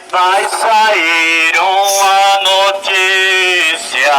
vai sair uma notícia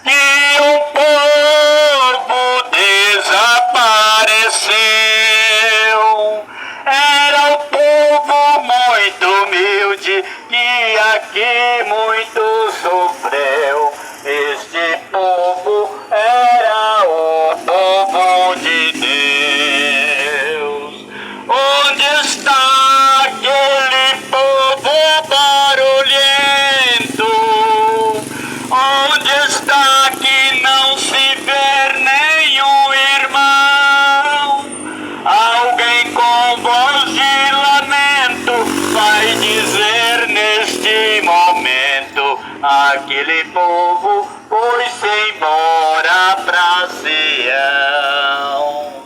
que um povo desapareceu. Era um povo muito humilde que aqui muito sofreu. Este povo era o povo de Deus. Onde está aquele povo barulhento? Onde está que não se vê nenhum irmão? Alguém com voz de lamento vai dizer neste momento: aquele povo foi-se embora pra Sião.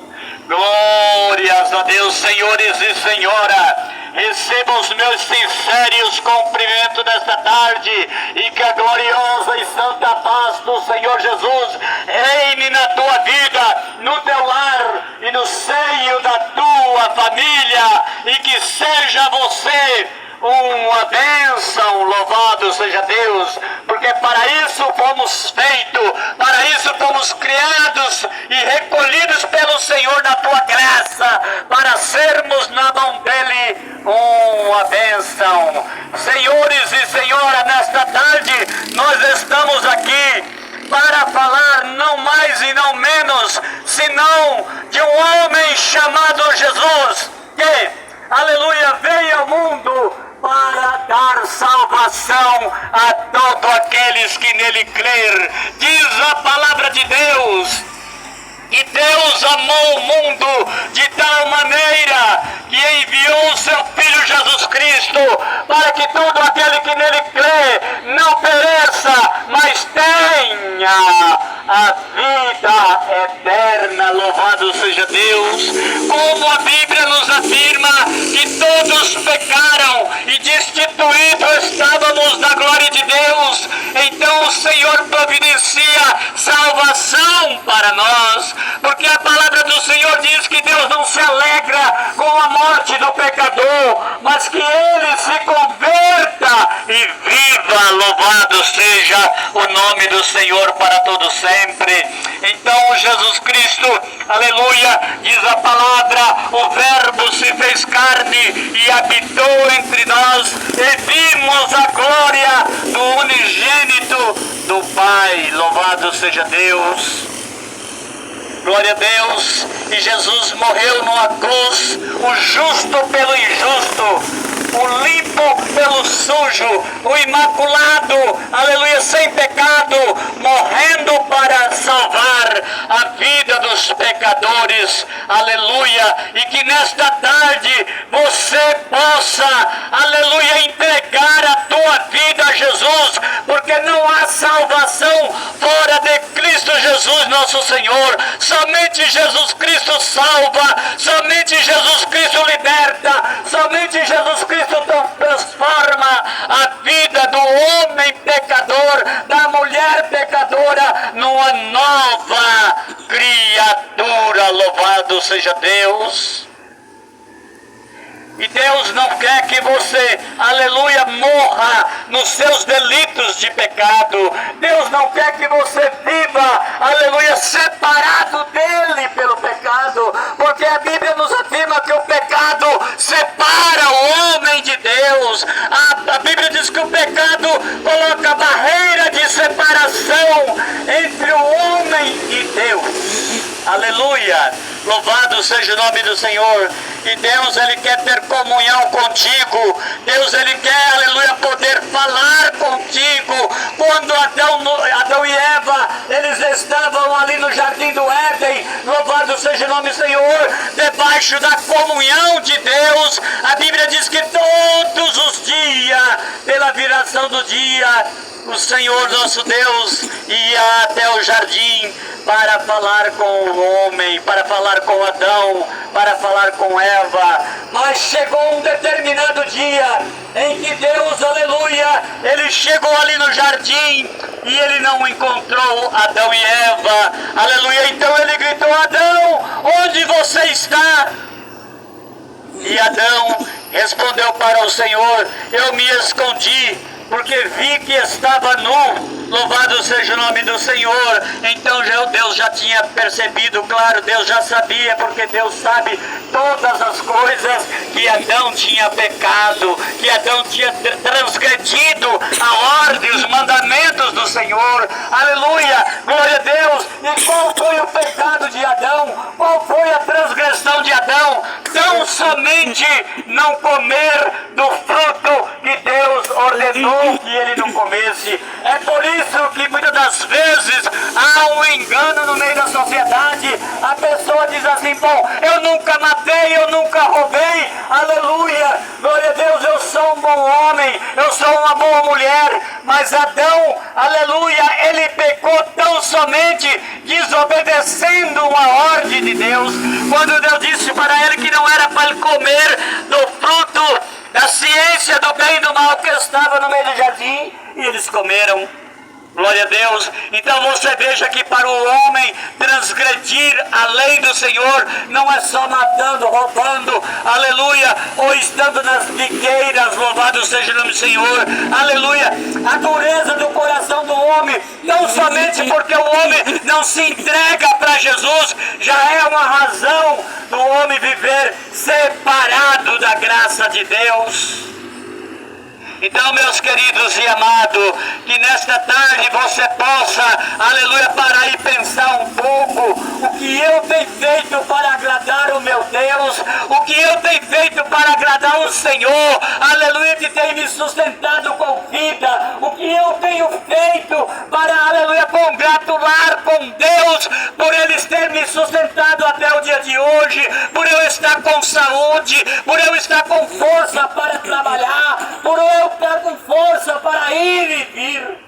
Glórias a Deus, senhores e senhora. Receba os meus sinceros cumprimentos desta tarde e que a gloriosa e santa paz do Senhor Jesus reine na tua vida, no teu lar e no seio da tua família, e que seja você uma bênção. Louvado seja Deus, porque para isso fomos feitos, para isso fomos criados e recolhidos pelo Senhor da tua graça, para sermos na mão dele uma bênção. Senhores e senhora, nesta tarde nós estamos aqui para falar não mais e não menos, senão de um homem chamado Jesus, que, aleluia, veio ao mundo para dar salvação a todos aqueles que nele crer. Diz a palavra de Deus que Deus amou o mundo de tal maneira que enviou o seu Filho Jesus Cristo, para que todo aquele que nele crê não pereça, mas tenha a vida eterna. Louvado seja Deus. Como a Bíblia nos afirma que todos pecaram e destituídos estávamos da glória de Deus, então o Senhor providencia salvação para nós, porque a palavra do Senhor diz que Deus não se alegra com a morte do pecador, mas que ele se converta e viva. Louvado seja o nome do Senhor para todo sempre. Então Jesus Cristo, aleluia, diz a palavra, o Verbo se fez carne e habitou entre nós, e vimos a glória do unigênito do Pai. Louvado seja Deus. Glória a Deus. E Jesus morreu numa cruz, o justo pelo injusto, o limpo pelo sujo, o imaculado, aleluia, sem pecado, morrendo para salvar a vida dos pecadores, aleluia. E que nesta tarde você possa, aleluia, entregar a tua vida a Jesus, porque não há salvação fora de Cristo Jesus nosso Senhor. Somente Jesus Cristo salva, somente Jesus Cristo liberta, somente Jesus Cristo transforma a vida do homem pecador, da mulher pecadora, numa nova criatura. Louvado seja Deus. E Deus não quer que você, aleluia, morra nos seus delitos de pecado. Deus não quer que você viva, aleluia, separado dele pelo pecado, porque a Bíblia nos afirma que o pecado separa o homem de Deus. A Bíblia diz que o pecado coloca barreira de separação entre o homem e Deus. Aleluia. Louvado seja o nome do Senhor. E Deus, ele quer ter comunhão contigo. Deus, ele quer, aleluia, poder falar contigo. Quando Adão e Eva, eles estavam ali no jardim do Éden, louvado seja o nome do Senhor, debaixo da comunhão de Deus. A Bíblia diz que todos os dias, pela viração do dia, o Senhor nosso Deus ia até o jardim para falar com o homem, para falar com Adão, para falar com Eva. Mas chegou um determinado dia em que Deus, aleluia, ele chegou ali no jardim e ele não encontrou Adão e Eva, aleluia. Então ele gritou: Adão, onde você está? E Adão respondeu para o Senhor: eu me escondi, porque vi que estava nu. Louvado seja o nome do Senhor. Então Deus já tinha percebido, claro, Deus já sabia, porque Deus sabe todas as coisas, que Adão tinha pecado, que Adão tinha transgredido a ordem, os mandamentos do Senhor. Aleluia, glória a Deus. E qual foi o pecado de Adão? Qual foi a transgressão de Adão? Tão somente não comer do fruto que Deus ordenou que ele não comesse. É por isso que muitas das vezes há um engano no meio da sociedade. A pessoa diz assim: bom, eu nunca matei, eu nunca roubei, aleluia, glória a Deus, eu sou um bom homem, eu sou uma boa mulher. Mas Adão, aleluia, ele pecou tão somente desobedecendo uma ordem de Deus, quando Deus disse para ele que não era para ele comer do fruto da ciência do bem e do mal que estava no meio do jardim, e eles comeram. Glória a Deus. Então você veja que para o homem transgredir a lei do Senhor não é só matando, roubando, aleluia, ou estando nas ligueiras, louvado seja o nome do Senhor, aleluia. A dureza do coração do homem, não somente porque o homem não se entrega para Jesus, já é uma razão do homem viver separado da graça de Deus. Então, meus queridos e amados, que nesta tarde você possa, aleluia, parar e pensar um pouco o que eu tenho feito para agradar o meu Deus, o que eu tenho feito para agradar o Senhor, aleluia, que tem me sustentado com vida, o que eu tenho feito para, aleluia, congratular com Deus, por eles terem me sustentado até o dia de hoje, por eu estar com saúde, por eu estar com força para trabalhar, por eu estar com força para ir e vir.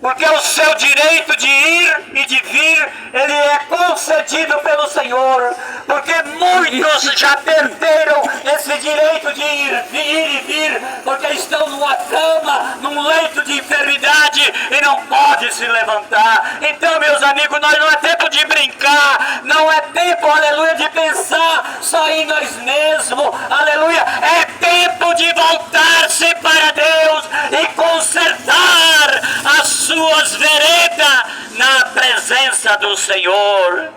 Porque o seu direito de ir e de vir, ele é concedido pelo Senhor. Porque muitos já perderam esse direito de ir e vir, porque estão numa cama, num leito de enfermidade e não pode se levantar. Então, meus amigos, nós não é tempo de brincar, não é tempo, aleluia, de pensar só em nós mesmos, aleluia. É tempo de voltar-se para Deus e consertar as suas veredas na presença do Senhor.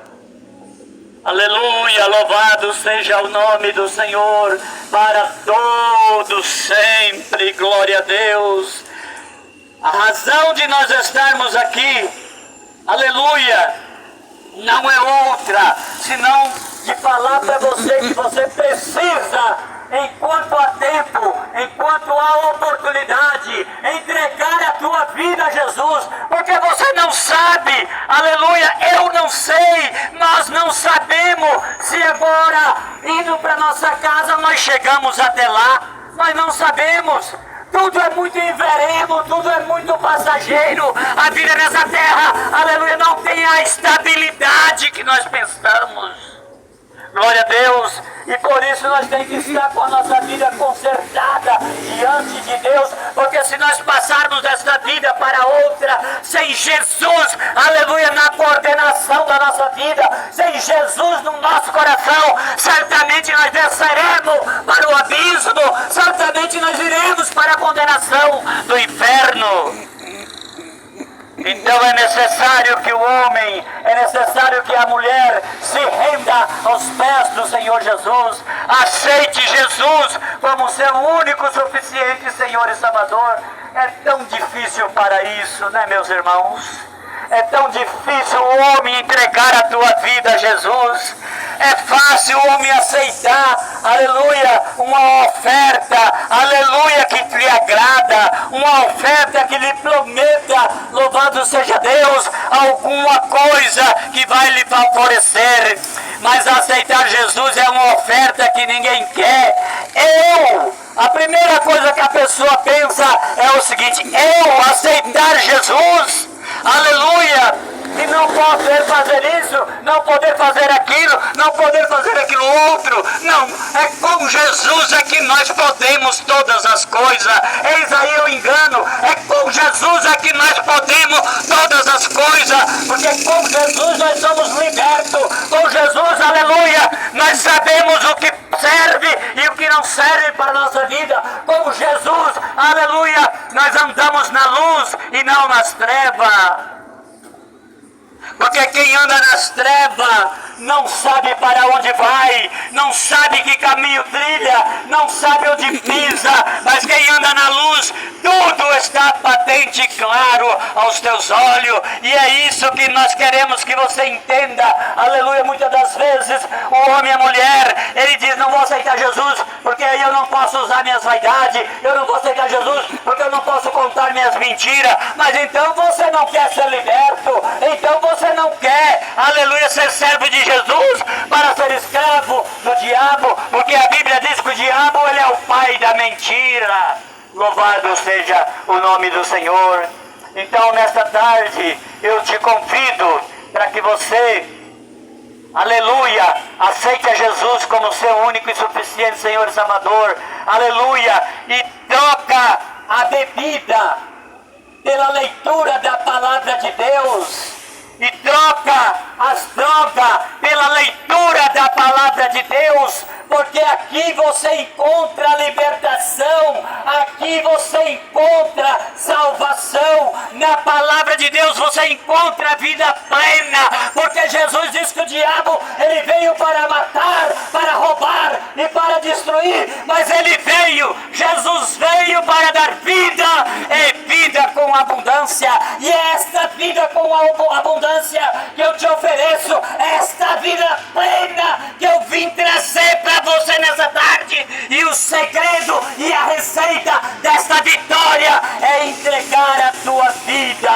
Aleluia, louvado seja o nome do Senhor para todos sempre, glória a Deus. A razão de nós estarmos aqui, aleluia, não é outra senão de falar para você que você precisa, enquanto há tempo, enquanto há oportunidade, entregar a tua vida a Jesus, porque você não sabe, aleluia, eu não sei, nós não sabemos se agora, indo para nossa casa, nós chegamos até lá, nós não sabemos. Tudo é muito inveremos, tudo é muito passageiro. A vida nessa terra, aleluia, não tem a estabilidade que nós pensamos. Glória a Deus. E por isso nós temos que estar com a nossa vida consertada diante de Deus. Porque se nós passarmos desta vida para outra, sem Jesus, aleluia, na coordenação da nossa vida, sem Jesus no nosso coração, certamente nós desceremos para o abismo, certamente nós iremos para a condenação do inferno. Então é necessário que o homem, é necessário que a mulher se renda aos pés do Senhor Jesus, aceite Jesus como seu único, suficiente Senhor e Salvador. É tão difícil para isso, né, meus irmãos? É tão difícil o homem entregar a tua vida a Jesus. É fácil o homem aceitar, aleluia, uma oferta, aleluia, que lhe agrada, uma oferta que lhe prometa, louvado seja Deus, alguma coisa que vai lhe favorecer. Mas aceitar Jesus é uma oferta que ninguém quer. A primeira coisa que a pessoa pensa é o seguinte: eu aceitar Jesus, aleluia, e não poder fazer isso, não poder fazer aquilo, não poder fazer aquilo outro. Não, é com Jesus é que nós podemos todas as coisas. Eis aí o engano, é com Jesus é que nós podemos todas as coisas, porque com Jesus nós somos libertos, com Jesus, aleluia, nós sabemos o que serve e o que não serve para a nossa vida. Com Jesus, aleluia, nós andamos na luz e não nas trevas. Porque quem anda nas trevas não sabe para onde vai, não sabe que caminho trilha, não sabe onde pisa, mas quem anda na luz, tudo está patente e claro aos teus olhos, e é isso que nós queremos que você entenda, aleluia. Muitas das vezes o homem e a mulher, ele diz: não vou aceitar Jesus, porque aí eu não posso usar minhas vaidades, eu não vou aceitar Jesus, porque eu não posso contar minhas mentiras. Mas então você não quer ser liberto, então você não quer, aleluia, ser servo de Jesus para ser escravo do diabo, porque a Bíblia diz que o diabo, ele é o pai da mentira. Louvado seja o nome do Senhor. Então nesta tarde eu te convido para que você, aleluia, aceite a Jesus como seu único e suficiente Senhor e Salvador, aleluia, e troca a bebida pela leitura da palavra de Deus, e troca as drogas pela leitura da palavra de Deus, porque aqui você encontra libertação, aqui você encontra salvação, na palavra de Deus você encontra vida plena, porque Jesus disse que o diabo, ele veio para matar, para roubar e para destruir, mas ele veio, Jesus veio para dar vida, e vida com abundância, e é esta vida com abundância que eu te ofereço, esta vida plena que eu vim trazer para você nessa tarde. E o segredo e a receita desta vitória é entregar a tua vida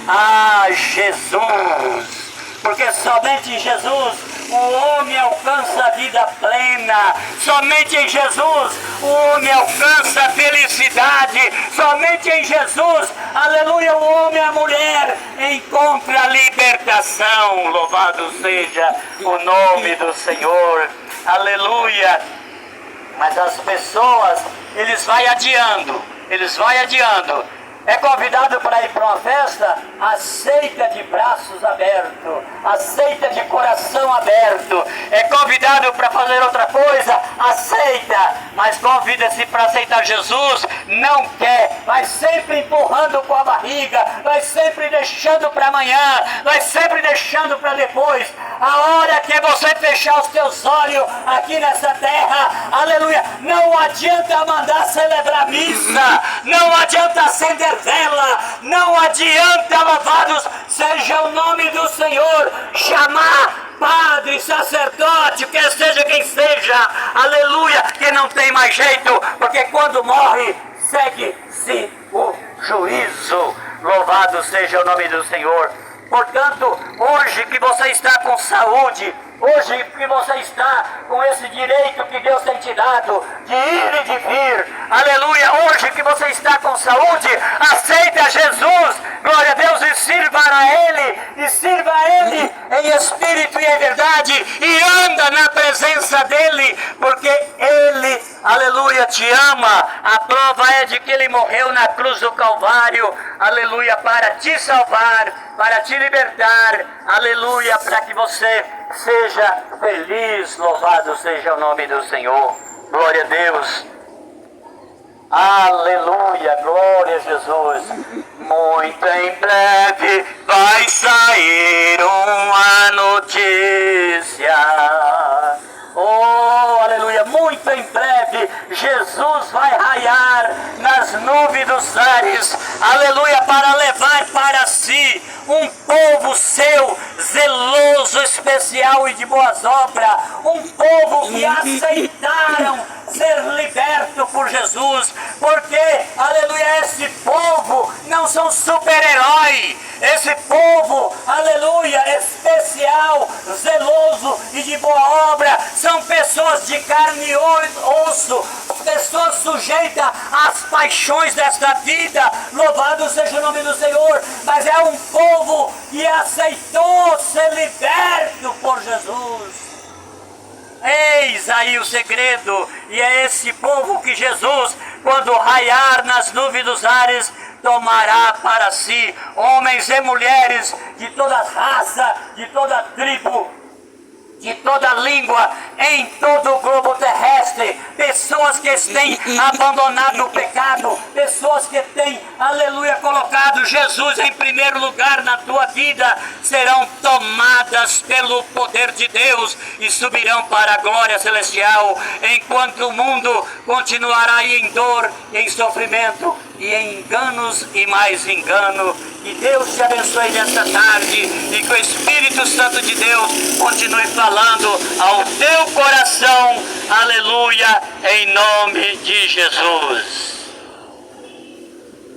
a Jesus, porque somente em Jesus o homem alcança a vida plena, somente em Jesus o homem alcança a felicidade, somente em Jesus, aleluia, o homem e a mulher encontra a libertação. Louvado seja o nome do Senhor, aleluia. Mas as pessoas, eles vão adiando, é convidado para ir para uma festa, aceita de braços abertos, aceita de coração aberto. É convidado para fazer outra coisa, aceita, mas convida-se para aceitar Jesus, não quer, vai sempre empurrando com a barriga, vai sempre deixando para amanhã, vai sempre deixando para depois. A hora que você fechar os teus olhos aqui nessa terra, aleluia, não adianta mandar celebrar missa, não adianta acender vela, não adianta, louvados seja o nome do Senhor, chamar padre, sacerdote, quer seja quem seja, aleluia, que não tem mais jeito, porque quando morre, segue-se o juízo. Louvado seja o nome do Senhor. Portanto, hoje que você está com saúde, hoje que você está com esse direito que Deus tem te dado, de ir e de vir, aleluia, hoje que você está com saúde, aceita Jesus, glória a Deus, e sirva a Ele em espírito e em verdade, e anda na presença dEle, porque Ele, aleluia, te ama. A prova é de que Ele morreu na cruz do Calvário, aleluia, para te salvar, para te libertar, aleluia, para que você seja feliz. Louvado seja o nome do Senhor, glória a Deus, aleluia, glória a Jesus. Muito em breve vai sair uma notícia, oh, aleluia, muito em breve Jesus vai raiar nas nuvens dos ares, aleluia, para levar para si um povo seu, zeloso, especial e de boas obras, um povo que aceitaram ser liberto por Jesus, porque, aleluia, esse povo não são super-heróis, esse povo, aleluia, especial, zeloso e de boa obra, são pessoas de carne e osso, pessoas pessoa sujeita às paixões desta vida, louvado seja o nome do Senhor, mas é um povo que aceitou ser liberto por Jesus. Eis aí o segredo, e é esse povo que Jesus, quando raiar nas nuvens dos ares, tomará para si homens e mulheres de toda raça, de toda tribo, de toda língua, em todo o globo terrestre, pessoas que têm abandonado o pecado, pessoas que têm, aleluia, colocado Jesus em primeiro lugar na tua vida, serão tomadas pelo poder de Deus e subirão para a glória celestial, enquanto o mundo continuará em dor, em sofrimento, e em enganos e mais engano. Que Deus te abençoe nesta tarde e que o Espírito Santo de Deus continue falando ao teu coração, aleluia, em nome de Jesus.